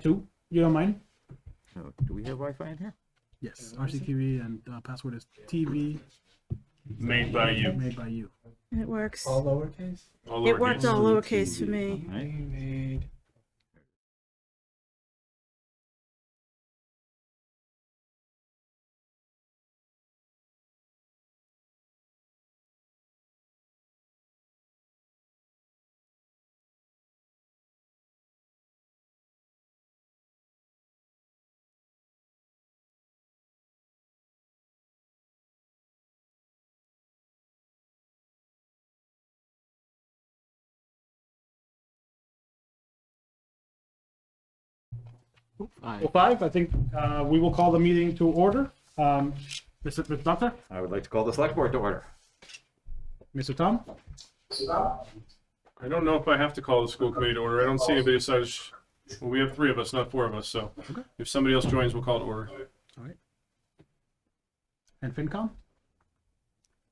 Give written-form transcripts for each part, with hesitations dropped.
too, you don't mind? Oh, do we have Wi-Fi in here? Yes, RCTV and password is TV Made by you. made by you. It works. All lowercase? All It worked lowercase. all lowercase for me. All right. Made. Well, 5, I think we will call the meeting to order. Mr. Doctor, I would like to call the select board to order. Mr. Tom? I don't know if I have to call the school committee to order. I don't see anybody besides, well, we have 3 of us, not 4 of us, so if somebody else joins, we'll call it order. All right. And FinCom?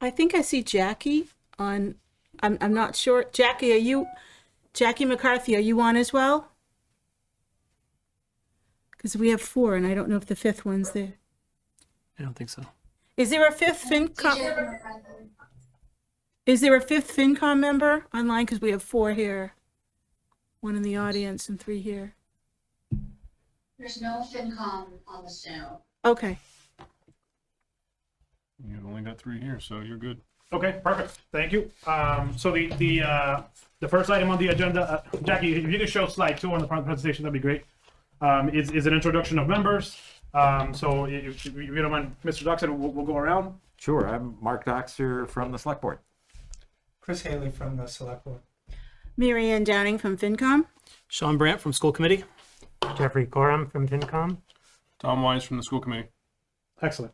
I think I see Jackie on, I'm not sure. Jackie McCarthy, are you on as well? Because we have 4 and I don't know if the 5th one's there. I don't think so. Is there a 5th FinCom? Is there a 5th FinCom member online? Because we have 4 here. 1 in the audience and 3 here. There's no FinCom on the Zoom. Okay. You've only got 3 here, so you're good. Okay, perfect. Thank you. So the first item on the agenda, Jackie, if you could show slide 2 on the presentation, that'd be great. Is an introduction of members. So if you don't mind, Mr. Doxon, we'll go around. Sure, I'm Mark Doxter from the select board. Chris Haley from the select board. Mary Ann Downing from FinCom. Sean Brandt from school committee. Jeffrey Coram from FinCom. Tom Wise from the school committee. Excellent.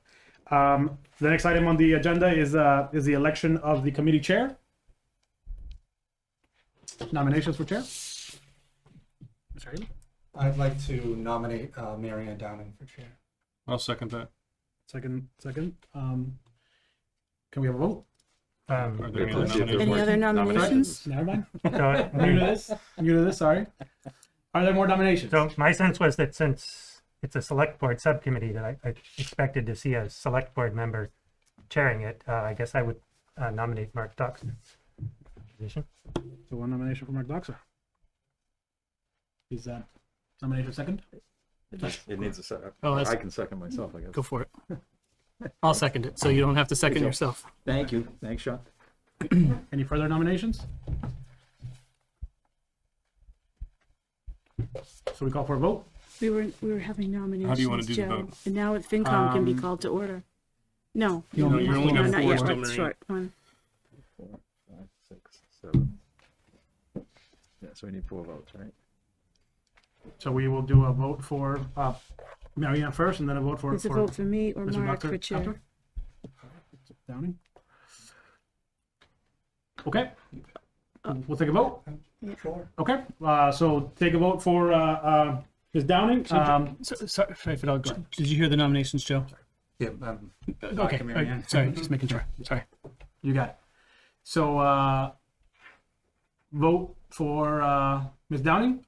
The next item on the agenda is the election of the committee chair. Nominations for chair. Mr. Haley? I'd like to nominate Mary Ann Downing for chair. I'll second that. Second. Can we have a vote? Are there any other Let's see if there's nominations? Any more other nominations? Never mind. So, New to this, sorry. Are there more nominations? so my sense was that since it's a select board subcommittee, that I expected to see a select board member chairing it. I guess I would nominate Mark Doxter position. So 1 nomination for Mark Doxer. Is that nomination second? It needs a second. Oh, I can second myself, I guess. Go for it. I'll second it, so you don't have to second yourself. Thank you. Thanks, Sean. Any further nominations? So we call for a vote? We were having nominations, How do you want to do the Joe. vote? And now FinCom can be called to order. No. No, you're only No, got not 4 yet. still, That's Mary. short one. 4, 5, 6, 7. Yeah, so we need 4 votes, right? So we will do a vote for Mary Ann first, and then a vote for There's a vote for me or Mr. Mark Dr. for chair. after? Downing. Okay. We'll take a vote. Sure. Okay. So take a vote for Ms. Downing. Sorry if I'll go. Did you hear the nominations, Joe? Yeah. Okay. Mary all right, Ann. sorry, just making sure. Sorry. You got it. So vote for Ms. Downing.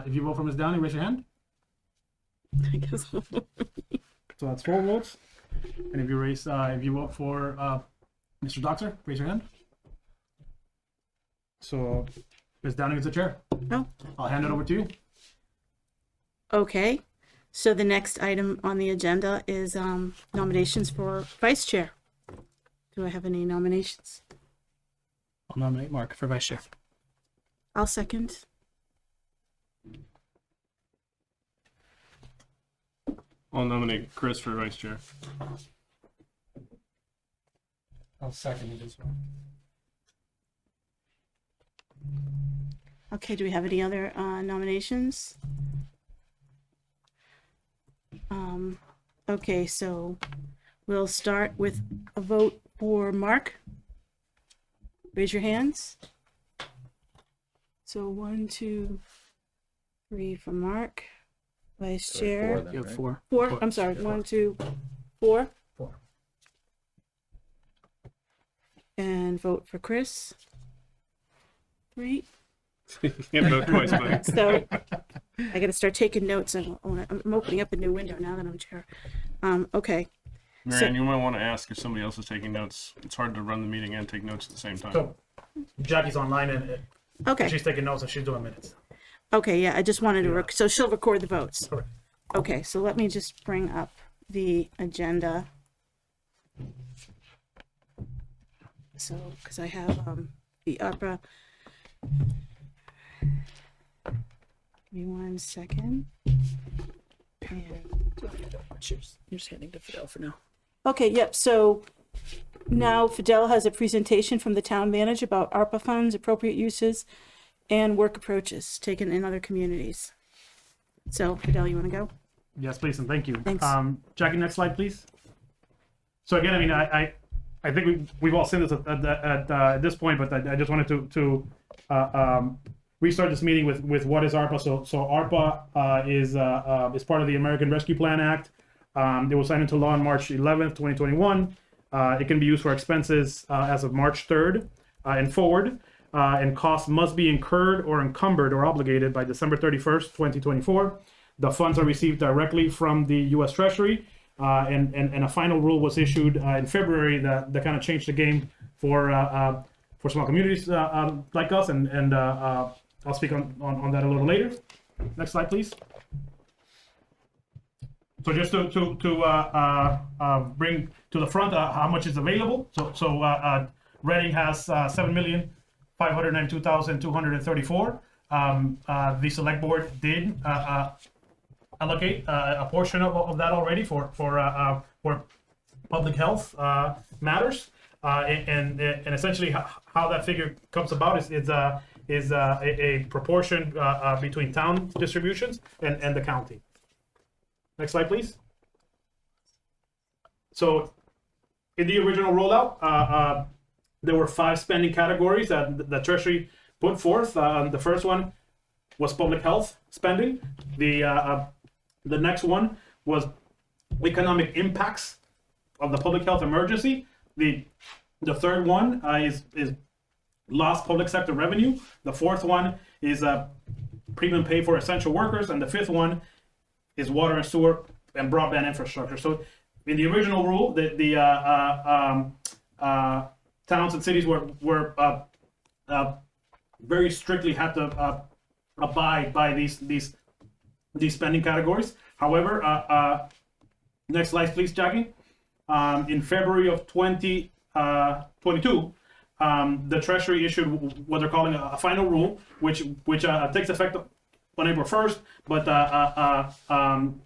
If you vote for Ms. Downing, raise your hand. I guess. So that's 4 votes. And if you vote for Mr. Doxer, raise your hand. So Ms. Downing is the chair. Oh, I'll hand it over to you. okay. So the next item on the agenda is nominations for vice chair. Do I have any nominations? I'll nominate Mark for vice chair. I'll second. I'll nominate Chris for vice chair. I'll second it as well. Okay, do we have any other nominations? Okay, so we'll start with a vote for Mark. Raise your hands. So 1, 2, 3 for Mark, vice So chair. 4 then, You have right? 4. 4, I'm sorry, 1, 2, 4. 4. And vote for Chris. 3. You can't vote twice, buddy. So I gotta start taking notes. I'm opening up a new window now that I'm chair. Okay. Marianne, you might want to ask if somebody else is taking notes. It's hard to run the meeting and take notes at the same time. So Jackie's online and Okay. she's taking notes and she's doing minutes. Okay, yeah, I just wanted to, so she'll record the votes. Correct. Okay, so let me just bring up the agenda. So, because I have the ARPA. Give me 1 second. And I'm just handing to Fidel for now. okay, yep, so now Fidel has a presentation from the town manager about ARPA funds, appropriate uses, and work approaches taken in other communities. So Fidel, you want to go? Yes, please, and thank you. Thanks. Jackie, next slide, please. So again, I mean, I think we've all seen this at this point, but I just wanted to restart this meeting with what is ARPA. So ARPA is part of the American Rescue Plan Act. It was signed into law on March 11th, 2021. It can be used for expenses as of March 3rd and forward. And costs must be incurred or encumbered or obligated by December 31st, 2024. The funds are received directly from the U.S. Treasury, and a final rule was issued in February that kind of changed the game for small communities like us, and I'll speak on that a little later. Next slide, please. So just to bring to the front how much is available. So Reading has 7,592,234. The select board did allocate a portion of that already for public health matters, and essentially how that figure comes about is a proportion between town distributions and the county. Next slide, please. So in the original rollout, there were 5 spending categories that the Treasury put forth. The first one was public health spending. The next one was economic impacts of the public health emergency. The third one is lost public sector revenue. The fourth one is premium pay for essential workers, and the fifth one is water and sewer and broadband infrastructure. So in the original rule, the towns and cities were very strictly had to abide by these spending categories. However, next slide, please, Jackie. In February of 2022, the Treasury issued what they're calling a final rule, which takes effect on April 1st, but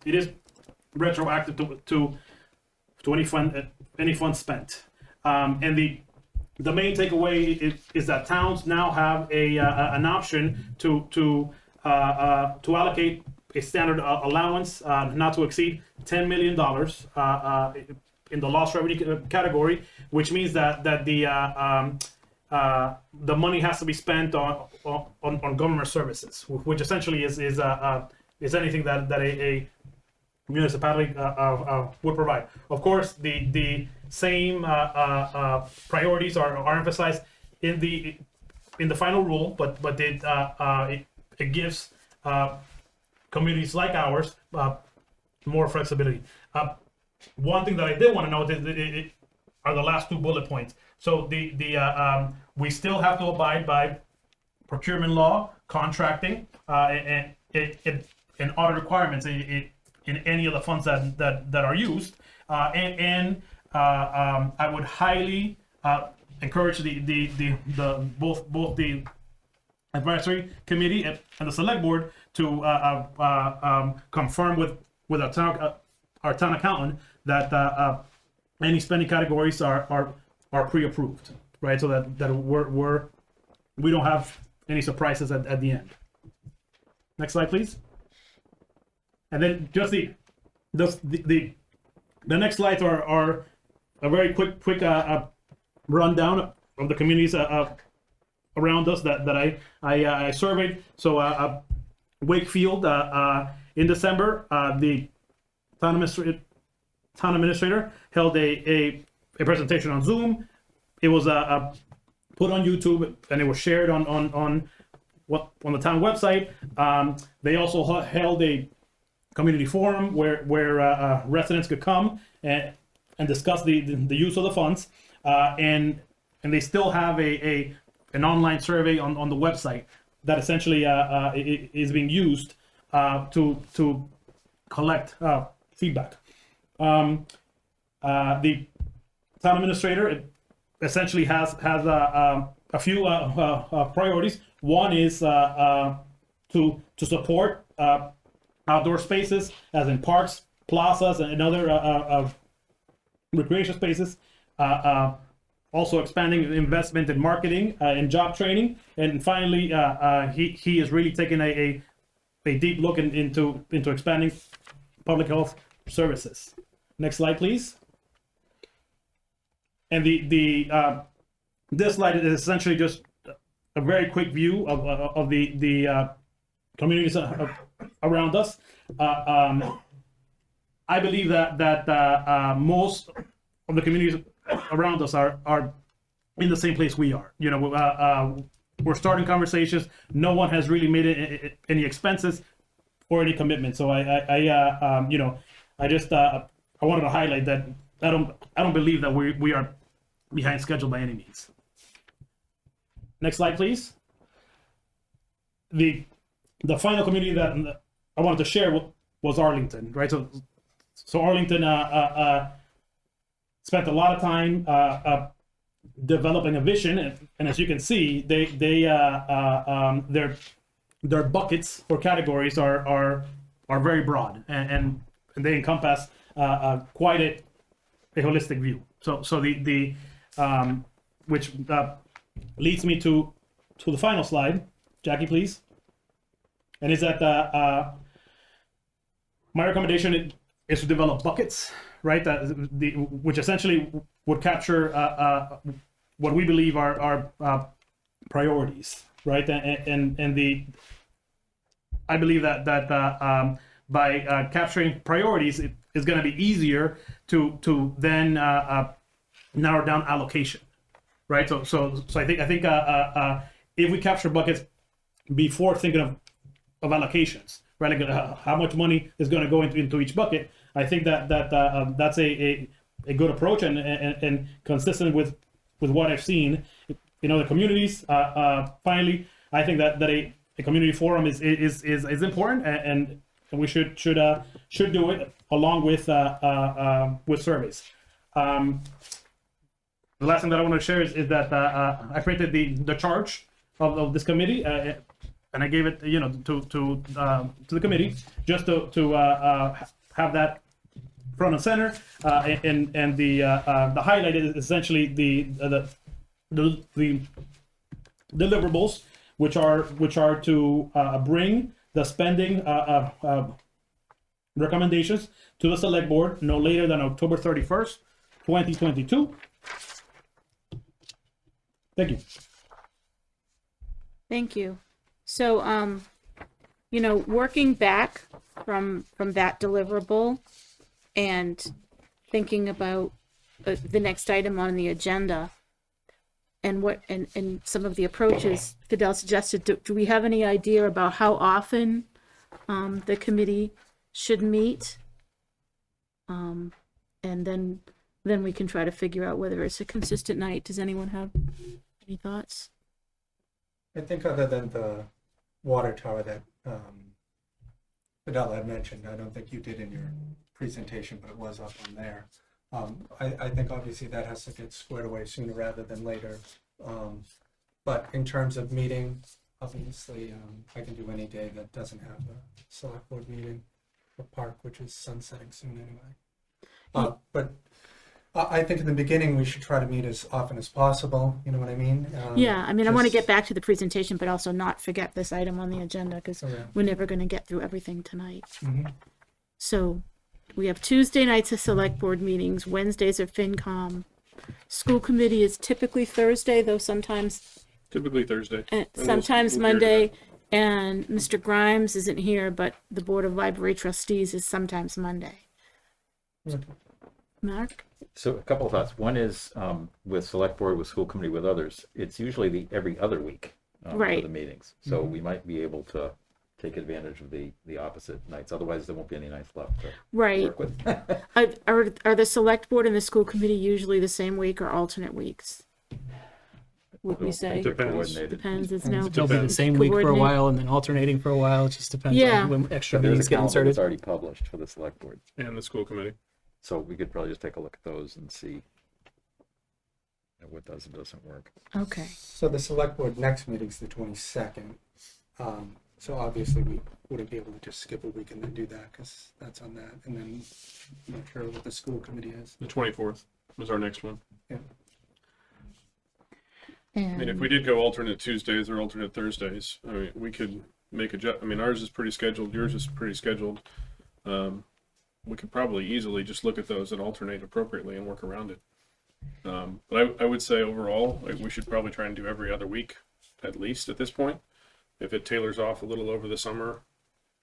it is retroactive to any fund spent. And the main takeaway is that towns now have an option to allocate a standard allowance not to exceed $10 million in the lost revenue category, which means that the money has to be spent on government services, which essentially is anything that a municipality would provide. Of course, the same priorities are emphasized in the final rule, but it gives communities like ours more flexibility. One thing that I did want to note are the last 2 bullet points. So we still have to abide by procurement law, contracting, and audit requirements in any of the funds that are used. And I would highly encourage both the advisory committee and the select board to confirm with our town accountant that any spending categories are pre-approved, right? So that we don't have any surprises at the end. Next slide, please. And then just the next slides are a very quick rundown of the communities around us that I surveyed. So Wakefield in December, the town administrator held a presentation on Zoom. It was put on YouTube and it was shared on on the town website. They also held a community forum where residents could come and discuss the use of the funds, and they still have an online survey on the website that essentially is being used to collect feedback. The town administrator essentially has a few priorities. One is to support outdoor spaces, as in parks, plazas, and other recreation spaces. Also expanding investment in marketing and job training. And finally, he is really taking a deep look into expanding public health services. Next slide, please. And this slide is essentially just a very quick view of the communities around us. I believe that most of the communities around us are in the same place we are. You know, we're starting conversations. No one has really made any expenses or any commitment. So I wanted to highlight that I don't believe that we are behind schedule by any means. Next slide, please. The final community that I wanted to share was Arlington, right? So Arlington spent a lot of time developing a vision, and as you can see, their buckets or categories are very broad, and they encompass quite a holistic view. So the which leads me to the final slide, Jackie, please. And is that my recommendation is to develop buckets, right? Which essentially would capture what we believe are priorities, right? And I believe that by capturing priorities, it is going to be easier to then narrow down allocation, right? So I think if we capture buckets before thinking of allocations, right? Like how much money is going to go into each bucket. I think that's a good approach and consistent with what I've seen in other communities. Finally, I think that a community forum is important, and we should do it along with surveys. The last thing that I want to share is that I printed the charge of this committee. And I gave it, to the committee just to have that front and center, and the highlight is essentially the deliverables, which are to bring the spending recommendations to the select board no later than October 31st, 2022. Thank you. Thank you. So, working back from that deliverable and thinking about the next item on the agenda and some of the approaches Fidel suggested, do we have any idea about how often the committee should meet? And then we can try to figure out whether it's a consistent night. Does anyone have any thoughts? I think other than the water tower that Fidel had mentioned, I don't think you did in your presentation, but it was up on there. I think obviously that has to get squared away sooner rather than later. But in terms of meeting, obviously I can do any day that doesn't have a select board meeting for park, which is sunsetting soon anyway. But I think in the beginning we should try to meet as often as possible. You know what I mean? Yeah, I mean, I want to get back to the presentation, but also not forget this item on the agenda because we're never going to get through everything tonight. Mm-hmm. So we have Tuesday nights of select board meetings, Wednesdays are FinCom. School committee is typically Thursday, though sometimes Typically Thursday. sometimes we'll hear Monday. And Mr. Grimes isn't here, but the Board of Library Trustees is sometimes Monday. Mark? So a couple of thoughts. One is with select board, with school committee, with others, it's usually the every other week for Right. the meetings. So we might be able to take advantage of the opposite nights. Otherwise, there won't be any nights left to Right. work with. Are the select board and the school committee usually the same week or alternate weeks? Would we say? They're Depends. coordinated. Depends, it's no. They'll be the Depends. same week for a Coordinate. while and then alternating for a while. It just depends Yeah. on when extra But there's meetings a get calendar that's inserted. already published for the select board. And the school committee. So we could probably just take a look at those and see what does and doesn't work. Okay. So the select board next meeting's the 22nd. So obviously we wouldn't be able to just skip a week and then do that because that's on that. And then I'm not sure what the school committee is. The 24th was our next one. Yeah. I mean, if we did go alternate Tuesdays or alternate Thursdays, I mean, we could make I mean, ours is pretty scheduled, yours is pretty scheduled. We could probably easily just look at those and alternate appropriately and work around it. But I would say overall, like, we should probably try and do every other week, at least at this point. If it tailors off a little over the summer,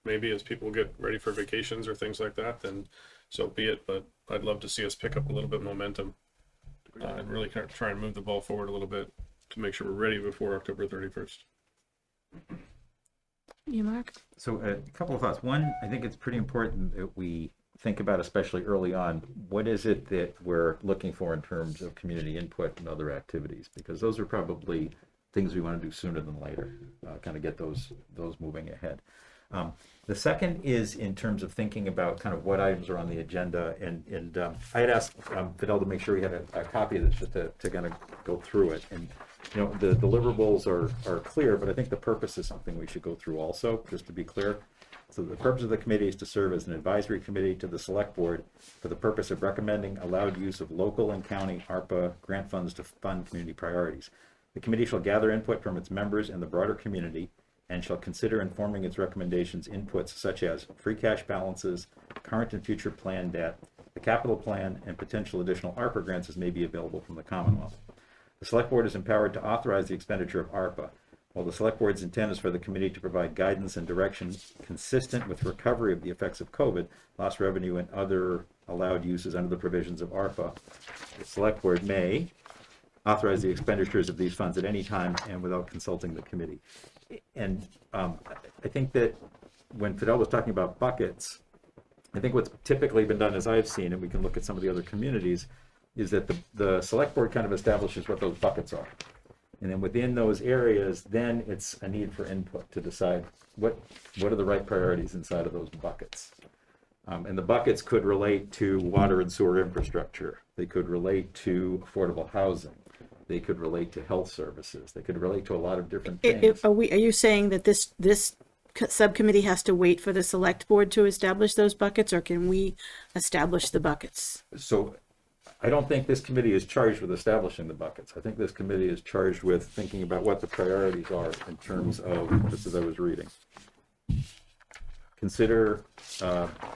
maybe as people get ready for vacations or things like that, then so be it. But I'd love to see us pick up a little bit of momentum and really kind of try and move the ball forward a little bit to make sure we're ready before October 31st. You, Mark? So a couple of thoughts. One, I think it's pretty important that we think about, especially early on, what is it that we're looking for in terms of community input and other activities? Because those are probably things we want to do sooner than later, kind of get those moving ahead. The second is in terms of thinking about kind of what items are on the agenda, and I had asked Fidel to make sure he had a copy of this just to kind of go through it. And you know, the deliverables are clear, but I think the purpose is something we should go through also, just to be clear. So the purpose of the committee is to serve as an advisory committee to the select board for the purpose of recommending allowed use of local and county ARPA grant funds to fund community priorities. The committee shall gather input from its members and the broader community and shall consider informing its recommendations inputs such as free cash balances, current and future plan debt, the capital plan, and potential additional ARPA grants as may be available from the Commonwealth. The select board is empowered to authorize the expenditure of ARPA, while the select board's intent is for the committee to provide guidance and direction consistent with recovery of the effects of COVID, lost revenue, and other allowed uses under the provisions of ARPA. The select board may authorize the expenditures of these funds at any time and without consulting the committee. And I think that when Fidel was talking about buckets, I think what's typically been done, as I've seen, and we can look at some of the other communities, is that the select board kind of establishes what those buckets are. And then within those areas, then it's a need for input to decide what are the right priorities inside of those buckets. And the buckets could relate to water and sewer infrastructure. They could relate to affordable housing. They could relate to health services. They could relate to a lot of different things. Are you saying that this subcommittee has to wait for the select board to establish those buckets, or can we establish the buckets? So I don't think this committee is charged with establishing the buckets. I think this committee is charged with thinking about what the priorities are in terms of, just as I was reading. Consider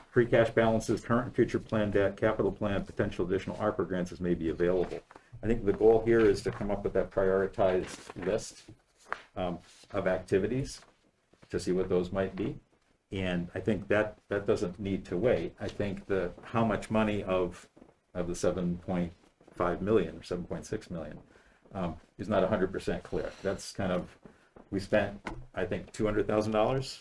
free cash balances, current and future plan debt, capital plan, potential additional ARPA grants as may be available. I think the goal here is to come up with that prioritized list of activities to see what those might be. And I think that doesn't need to wait. I think how much money of the 7.5 million or 7.6 million is not 100% clear. That's kind of, we spent, I think, $200,000.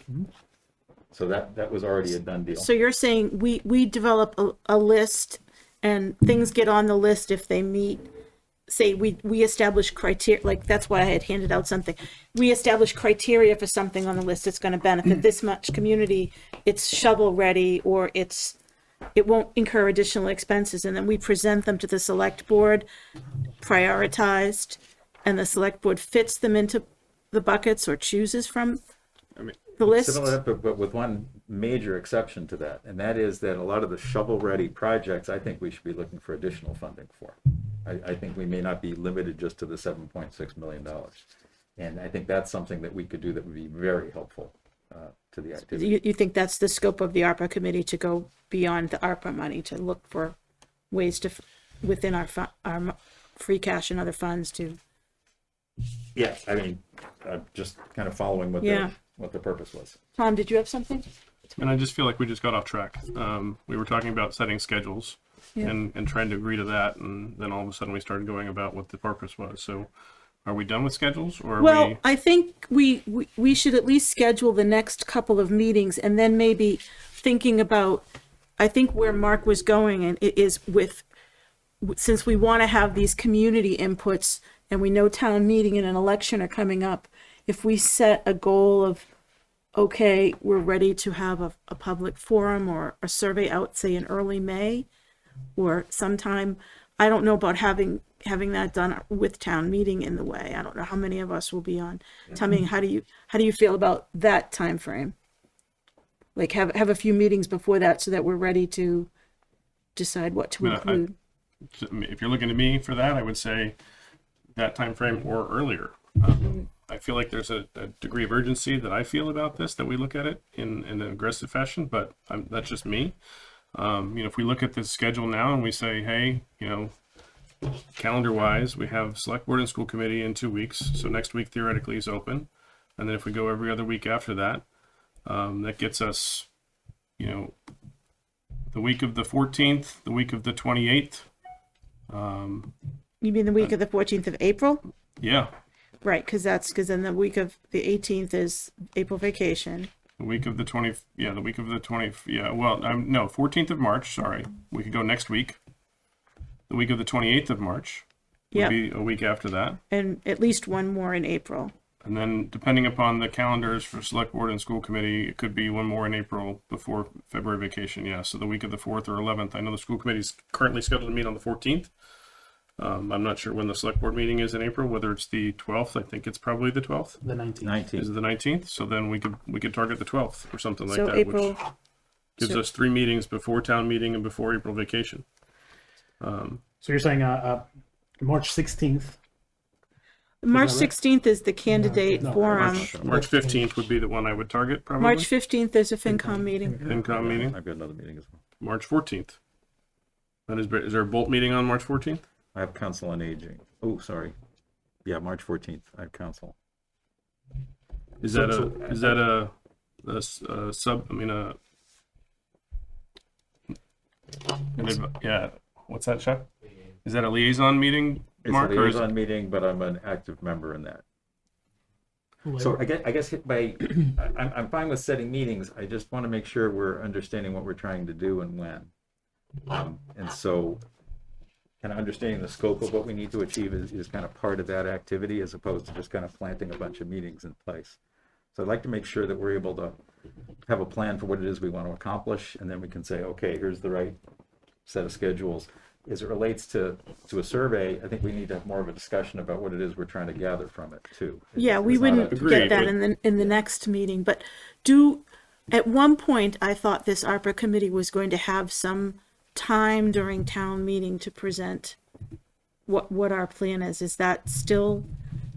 So that was already a done deal. So you're saying we develop a list and things get on the list if they meet, say we establish criteria, like that's why I had handed out something. We establish criteria for something on the list that's going to benefit this much community, it's shovel ready, or it won't incur additional expenses, and then we present them to the select board, prioritized, and the select board fits them into the buckets or chooses from the list. Similar, but with one major exception to that, and that is that a lot of the shovel-ready projects, I think we should be looking for additional funding for. I think we may not be limited just to the $7.6 million. And I think that's something that we could do that would be very helpful to the activity. You think that's the scope of the ARPA committee, to go beyond the ARPA money, to look for ways to, within our free cash and other funds to. Yeah, I mean, just kind of following what the purpose was. Tom, did you have something? And I just feel like we just got off track. We were talking about setting schedules and trying to agree to that, and then all of a sudden we started going about what the purpose was. So Are we done with schedules or are Well, we? I think we should at least schedule the next couple of meetings and then maybe thinking about, I think where Mark was going and it is with, since we want to have these community inputs and we know town meeting and an election are coming up, if we set a goal of, okay, we're ready to have a public forum or a survey out, say in early May or sometime, I don't know about having that done with town meeting in the way. I don't know how many of us will be on town meeting. How do you feel about that time frame? Like have a few meetings before that so that we're ready to decide what to include. If you're looking to me for that, I would say that time frame or earlier. I feel like there's a degree of urgency that I feel about this, that we look at it in an aggressive fashion, but that's just me. If we look at the schedule now and we say, hey, calendar wise, we have select board and school committee in 2 weeks. So next week theoretically is open. And then if we go every other week after that, that gets us, the week of the 14th, the week of the 28th. You mean the week of the 14th of April? Yeah. Right, because then the week of the 18th is April vacation. The week of the 20, the week of the 20, well, no, 14th of March, sorry. We could go next week. The week of the 28th of March would Yep. be a week after that. And at least one more in April. And then depending upon the calendars for select board and school committee, it could be one more in April before February vacation, yeah. So the week of the 4th or 11th. I know the school committee is currently scheduled to meet on the 14th. I'm not sure when the select board meeting is in April, whether it's the 12th. I think it's probably the 12th. The 19th. 19. Is it the 19th? So then we could target the 12th or something like So that, April, which gives so- us 3 meetings before town meeting and before April vacation. So you're saying March 16th? March that right? 16th is the candidate No, forum. March 15th would be the one I would target, probably. March 15th, there's a FinCom meeting. FinCom meeting. I've got another meeting as well. March 14th. That is there a Bolt meeting on March 14th? I have council on aging. Oh, sorry. Yeah, March 14th, I have council. Is that a sub? I mean yeah. What's that, Chuck? Is that a liaison meeting, It's Mark? a Or is liaison meeting, but I'm an active member in that. So I guess I'm fine with setting meetings. I just want to make sure we're understanding what we're trying to do and when. And so kind of understanding the scope of what we need to achieve is kind of part of that activity as opposed to just kind of planting a bunch of meetings in place. So I'd like to make sure that we're able to have a plan for what it is we want to accomplish, and then we can say, okay, here's the right set of schedules. As it relates to a survey, I think we need to have more of a discussion about what it is we're trying to gather from it too. Yeah, we It's not wouldn't Agreed, get that but- in the next meeting, but at one point, I thought this ARPA committee was going to have some time during town meeting to present what our plan is. Is that still,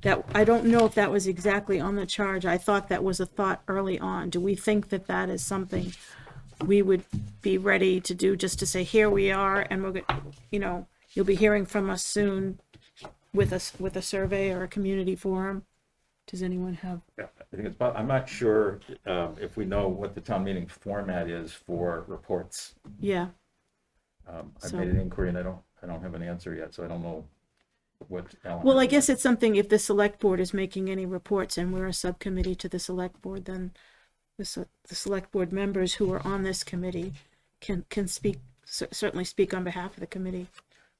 that, I don't know if that was exactly on the charge. I thought that was a thought early on. Do we think that that is something we would be ready to do, just to say, here we are, and we're going, you'll be hearing from us soon with a survey or a community forum? Does anyone have? Yeah, I think I'm not sure if we know what the town meeting format is for reports. Yeah, I've So- made an inquiry and I don't have an answer yet, so I don't know what. Alan well, I has. guess it's something, if the select board is making any reports and we're a subcommittee to the select board, then the select board members who are on this committee can speak, certainly speak on behalf of the committee.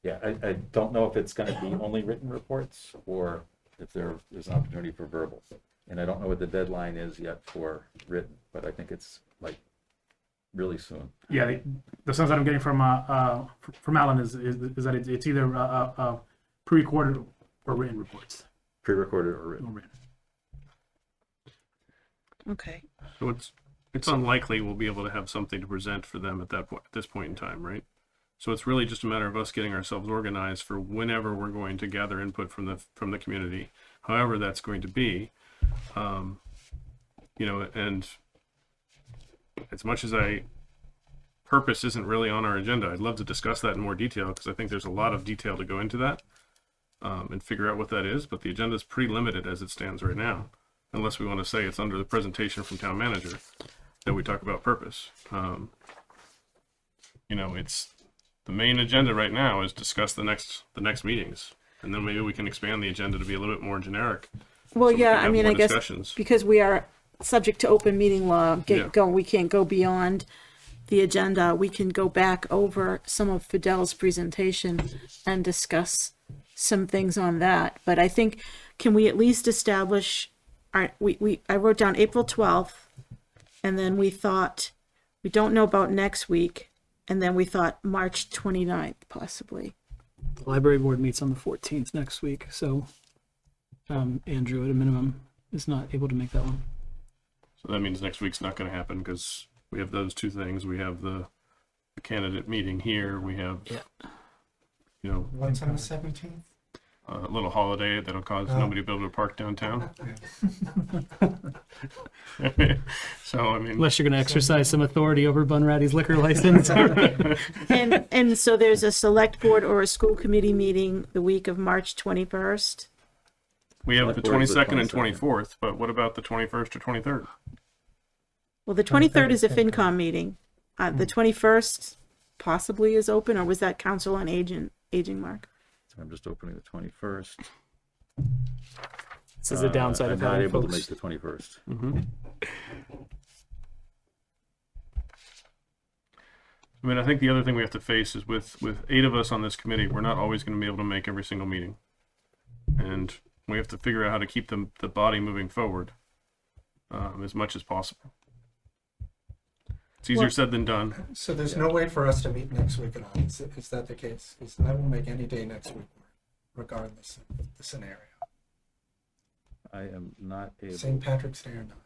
Yeah, I don't know if it's going to be only written reports or if there's an opportunity for verbal. And I don't know what the deadline is yet for written, but I think it's like really soon. Yeah, the sense that I'm getting from Alan is that it's either pre-recorded or written reports. Pre-recorded or written. Or written. Okay. So it's unlikely we'll be able to have something to present for them at this point in time, right? So it's really just a matter of us getting ourselves organized for whenever we're going to gather input from the community, however that's going to be. And as much as purpose isn't really on our agenda, I'd love to discuss that in more detail because I think there's a lot of detail to go into that and figure out what that is. But the agenda is pretty limited as it stands right now, unless we want to say it's under the presentation from town manager that we talk about purpose. It's the main agenda right now is discuss the next meetings. And then maybe we can expand the agenda to be a little bit more generic. Well, so we yeah, can I have mean, more I guess discussions. because we are subject to open meeting law, Yeah. we can't go beyond the agenda. We can go back over some of Fidel's presentation and discuss some things on that. But I think, can we at least establish, I wrote down April 12th, and then we thought, we don't know about next week, and then we thought March 29th, possibly. The library board meets on the 14th next week, so Andrew, at a minimum, is not able to make that one. So that means next week's not going to happen because we have those two things. We have the candidate meeting here. We have, you know, What's on the 17th? a little holiday that'll cause nobody to be able to park downtown. So, I mean, Unless you're going to exercise some authority over Bunratty's liquor license. And so there's a select board or a school committee meeting the week of March 21st. we have the Select board is the 22nd and 22nd. 24th, but what about the 21st or 23rd? Well, the 23rd is a FinCom meeting. The 21st possibly is open, or was that Council on Aging, Mark? So I'm just opening the 21st. This is a downside I'm of not having able to folks. make the 21st. I mean, I think the other thing we have to face is with 8 of us on this committee, we're not always going to be able to make every single meeting. And we have to figure out how to keep the body moving forward as much as possible. It's easier said than done. So there's no way for us to meet next week at all, is that the case? 'Cause I will make any day next week, regardless of the scenario. I am not able. St. Patrick's Day or not.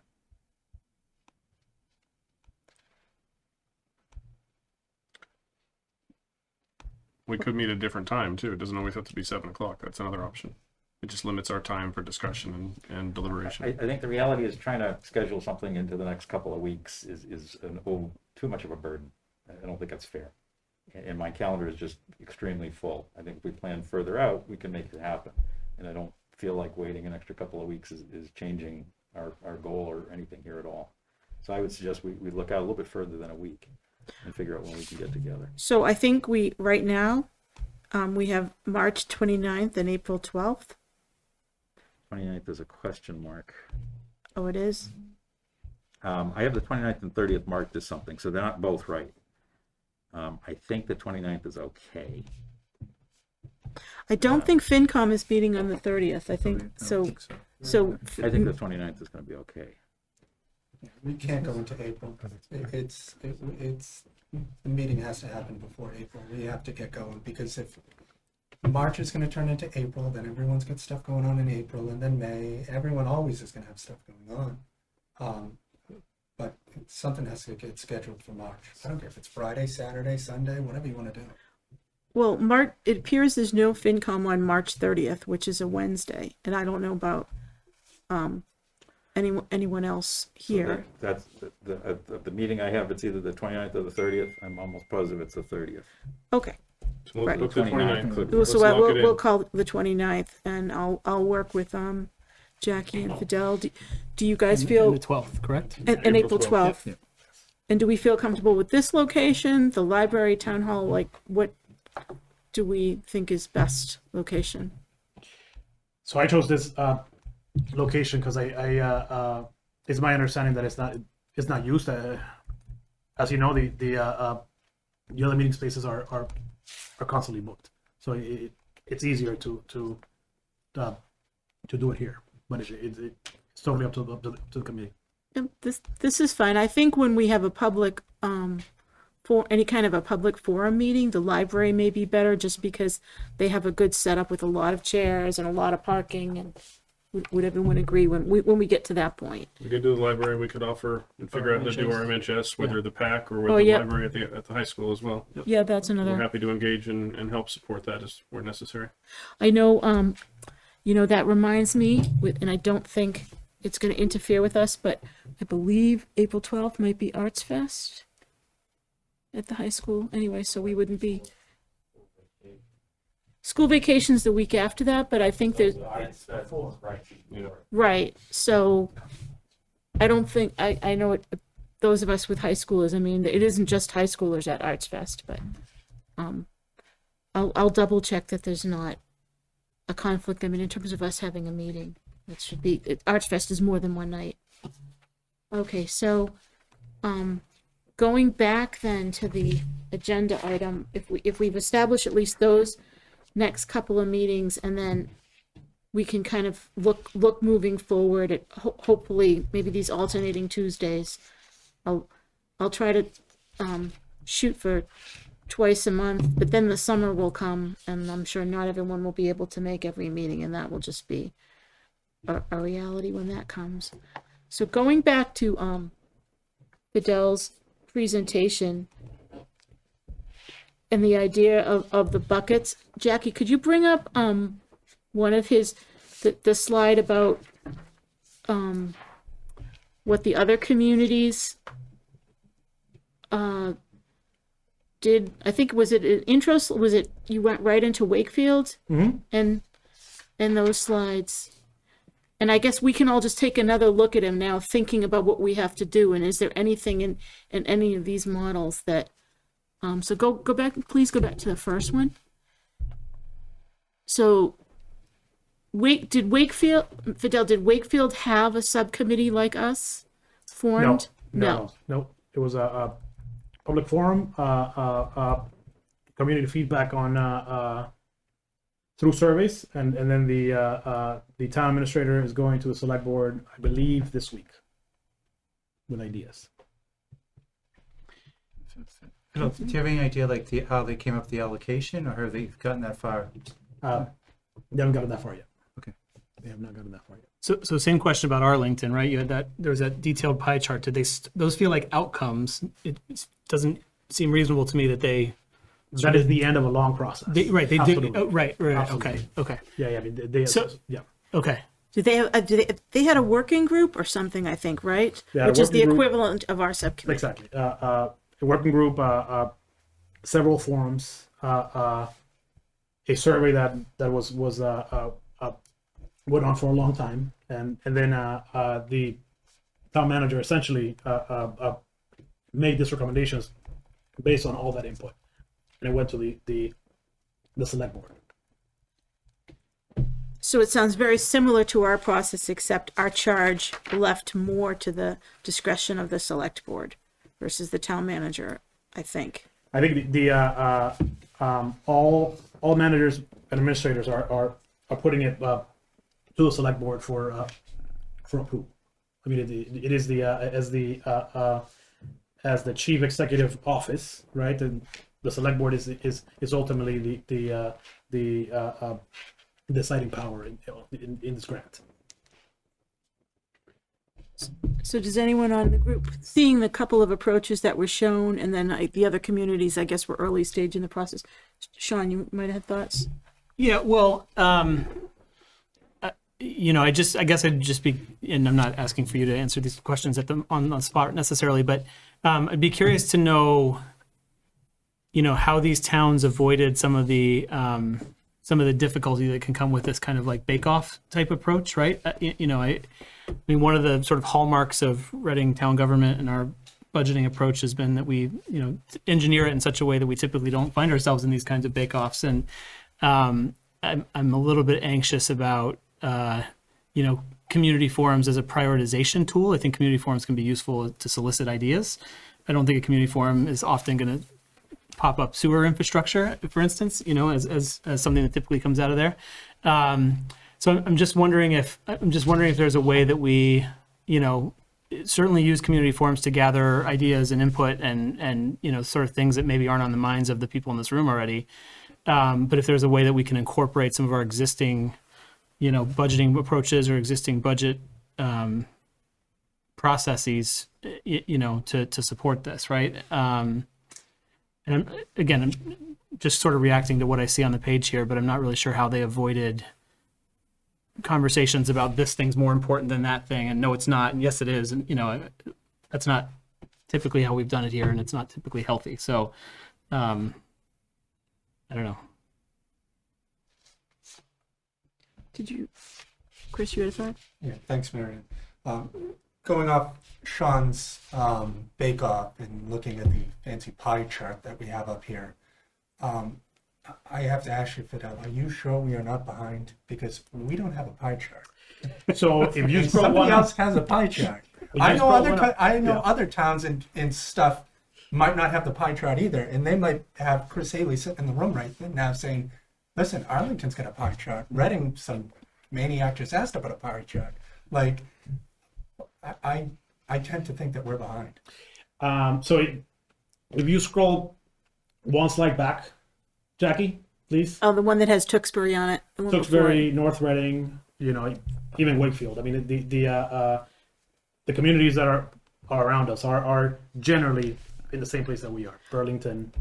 We could meet at a different time too. It doesn't always have to be 7 o'clock. That's another option. It just limits our time for discussion and deliberation. I think the reality is trying to schedule something into the next couple of weeks is too much of a burden. I don't think that's fair. And my calendar is just extremely full. I think if we plan further out, we can make it happen. And I don't feel like waiting an extra couple of weeks is changing our goal or anything here at all. So I would suggest we look out a little bit further than a week and figure out when we can get together. So I think right now, we have March 29th and April 12th. 29th is a question mark. Oh, it is? I have the 29th and 30th marked as something, so they're not both right. I think the 29th is okay. I don't think FinCom is meeting on the 30th. I think, so I think the 29th is going to be okay. We can't go into April. It's, the meeting has to happen before April. We have to get going, because if March is gonna turn into April, then everyone's got stuff going on in April, and then May, everyone always is gonna have stuff going on. But something has to get scheduled for March. I don't care if it's Friday, Saturday, Sunday, whatever you wanna do. well, it appears there's no FinCom on March 30th, which is a Wednesday. And I don't know about anyone else here. So that's the meeting I have. It's either the 29th or the 30th. I'm almost positive it's the 30th. Okay. So we'll Right. book the 29th. Could- Let's So lock it in. we'll call the 29th, and I'll work with Jackie and Fidel. Do you guys And feel, the 12th, correct? and April 12th? Yep. And do we feel comfortable with this location, the library, town hall? Like, what do we think is best location? So I chose this location because it's my understanding that it's not used. As you know, the other meeting spaces are constantly booked, so it's easier to do it here. But it's totally up to the committee. Yep, this is fine. I think when we have a public for any kind of a public forum meeting, the library may be better, just because they have a good setup with a lot of chairs and a lot of parking. And would everyone agree when we get to that point? We could do the library. We could offer and figure out how to do our MHS, whether the PAC or with Oh, the yeah. library at the high school as well. Yeah, that's We're another. happy to engage and help support that as where necessary. I know, that reminds me, and I don't think it's going to interfere with us, but I believe April 12th might be Arts Fest at the high school anyway, so we wouldn't be. School vacation's the week after that, but I think there's, Yeah. right, so I don't think, I know it, those of us with high schoolers, I mean, it isn't just high schoolers at Arts Fest, but I'll double check that there's not a conflict, I mean, in terms of us having a meeting. That should be, Archfest is more than one night. Okay, so, going back then to the agenda item, if we've established at least those next couple of meetings, and then we can kind of look moving forward at hopefully maybe these alternating Tuesdays. I'll try to shoot for twice a month, but then the summer will come, and I'm sure not everyone will be able to make every meeting, and that will just be a reality when that comes. So going back to Fidel's presentation and the idea of the buckets, Jackie, could you bring up one of the slide about what the other communities did? I think, was it an intro? Was it you went right into Wakefield and those slides? And I guess we can all just take another look at them now, thinking about what we have to do. And is there anything in any of these models that, so go back, please go back to the first one. So did Wakefield have a subcommittee like us formed? No. It was a public forum, community feedback on through surveys, and then the town administrator is going to the select board, I believe, this week with ideas. Do you have any idea, like, how they came up with the allocation, or have they gotten that far? They haven't gotten that far yet. Okay. They have not gotten that far yet. So same question about Arlington, right? You had there was that detailed pie chart. Did those feel like outcomes? It doesn't seem reasonable to me that That is the end of a long process. they did. Absolutely. Oh, right. Absolutely. Okay. Yeah. I mean, they yeah. Okay. They had a working group or something, I think, right? Yeah, Which is the working group. equivalent of our subcommittee. Exactly. A working group, several forums, a survey that was went on for a long time, and then the town manager essentially made these recommendations based on all that input, and it went to the select board. So it sounds very similar to our process, except our charge left more to the discretion of the select board versus the town manager, I think. I think all managers and administrators are putting it to the select board for approval. I mean, it is as the chief executive office, right? And the select board is ultimately the deciding power in this grant. So does anyone on the group, seeing the couple of approaches that were shown, and then the other communities, I guess, were early stage in the process. Sean, you might have thoughts? Yeah. Well, I guess I'd just be, and I'm not asking for you to answer these questions on the spot necessarily, but I'd be curious to know, how these towns avoided some of the difficulty that can come with this kind of like bake-off type approach, right? I mean, one of the sort of hallmarks of Reading town government and our budgeting approach has been that we, engineer it in such a way that we typically don't find ourselves in these kinds of bake-offs. And I'm a little bit anxious about, community forums as a prioritization tool. I think community forums can be useful to solicit ideas. I don't think a community forum is often going to pop up sewer infrastructure, for instance, as something that typically comes out of there. So I'm just wondering if there's a way that we, certainly use community forums to gather ideas and input and sort of things that maybe aren't on the minds of the people in this room already. But if there's a way that we can incorporate some of our existing, budgeting approaches or existing budget processes, to support this, right? And I'm just sort of reacting to what I see on the page here, but I'm not really sure how they avoided conversations about this thing's more important than that thing, and no, it's not, and yes, it is, and that's not typically how we've done it here, and it's not typically healthy. So, I don't know. Chris, you had a thought? Yeah, thanks, Marion. Going off Sean's bake-off and looking at the fancy pie chart that we have up here, I have to ask you, Fidel, are you sure we are not behind? Because we don't have a pie chart. So if you And scroll somebody one, else has a pie chart. you I know scroll other one up. I know Yeah. other towns and stuff might not have the pie chart either, and they might have Chris Haley sitting in the room right now saying, "Listen, Arlington's got a pie chart. Reading, some maniac just asked about a pie chart." Like, I tend to think that we're behind. So if you scroll one slide back, Jackie, please. Oh, the one that has Tewksbury on it. The one before it. Tewksbury, North Reading, you know, even Wakefield. I mean, the communities that are around us are generally in the same place that we are. Burlington,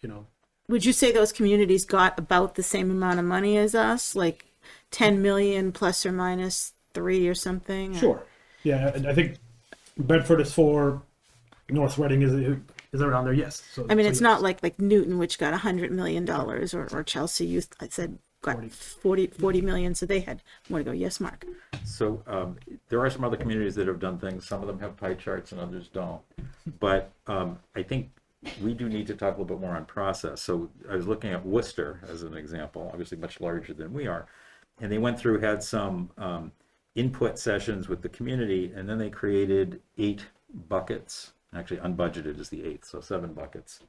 you know. Would you say those communities got about the same amount of money as us, like 10 million plus or minus 3 or something? Or- Sure. Yeah, I think Bedford is 4, North Reading is around there. Yes. So, I mean, so it's yes. not like Newton, which got $100 million, or Chelsea Youth, I said, got 40 million, so they had more to go. Yes, Mark. So there are some other communities that have done things. Some of them have pie charts and others don't. But I think we do need to talk a little bit more on process. So I was looking at Worcester as an example, obviously much larger than we are. And they went through, had some input sessions with the community, and then they created 8 buckets. Actually, unbudgeted is the 8th, so 7 buckets.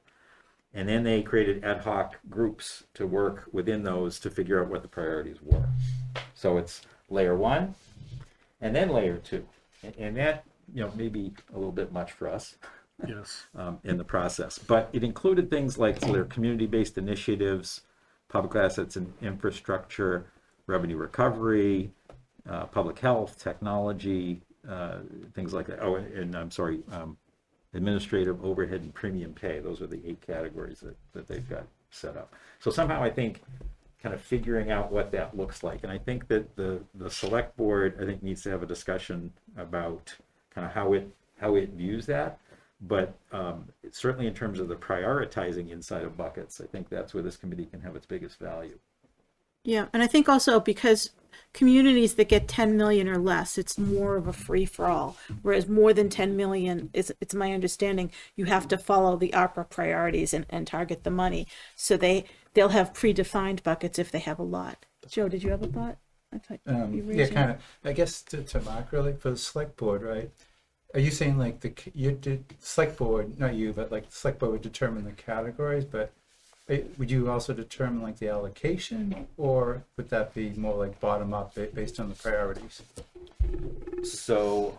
And then they created ad hoc groups to work within those to figure out what the priorities were. So it's layer 1 and then layer 2. And that, you know, may be a little bit much for us. Yes. In the process. But it included things like their community-based initiatives, public assets and infrastructure, revenue recovery, public health, technology, things like that. Oh, and I'm sorry, administrative overhead and premium pay. Those are the 8 categories that they've got set up. So somehow I think kind of figuring out what that looks like. And I think that the select board, I think, needs to have a discussion about kind of how it views that. But certainly in terms of the prioritizing inside of buckets, I think that's where this committee can have its biggest value. Yeah, and I think also because communities that get 10 million or less, it's more of a free for all. Whereas more than 10 million, it's my understanding, you have to follow the ARPA priorities and target the money. So they'll have predefined buckets if they have a lot. Joe, did you have a thought? I thought you raised Yeah, your- kind of. I guess to Mark, really, for the select board, right? Are you saying like the select board, not you, but like the select board would determine the categories, but would you also determine like the allocation, or would that be more like bottom up based on the priorities? So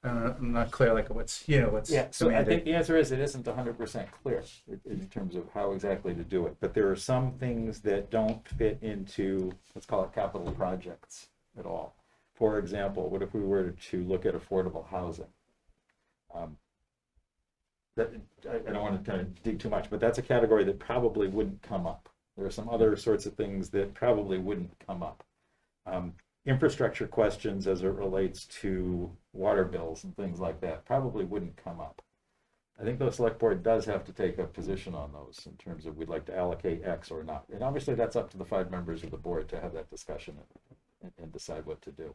I'm not clear like what's yeah, so I demanded. think the answer is it isn't 100% clear in terms of how exactly to do it. But there are some things that don't fit into, let's call it capital projects at all. For example, what if we were to look at affordable housing? I don't want to kind of dig too much, but that's a category that probably wouldn't come up. There are some other sorts of things that probably wouldn't come up. Infrastructure questions as it relates to water bills and things like that probably wouldn't come up. I think the select board does have to take a position on those in terms of we'd like to allocate X or not. And obviously that's up to the 5 members of the board to have that discussion and decide what to do.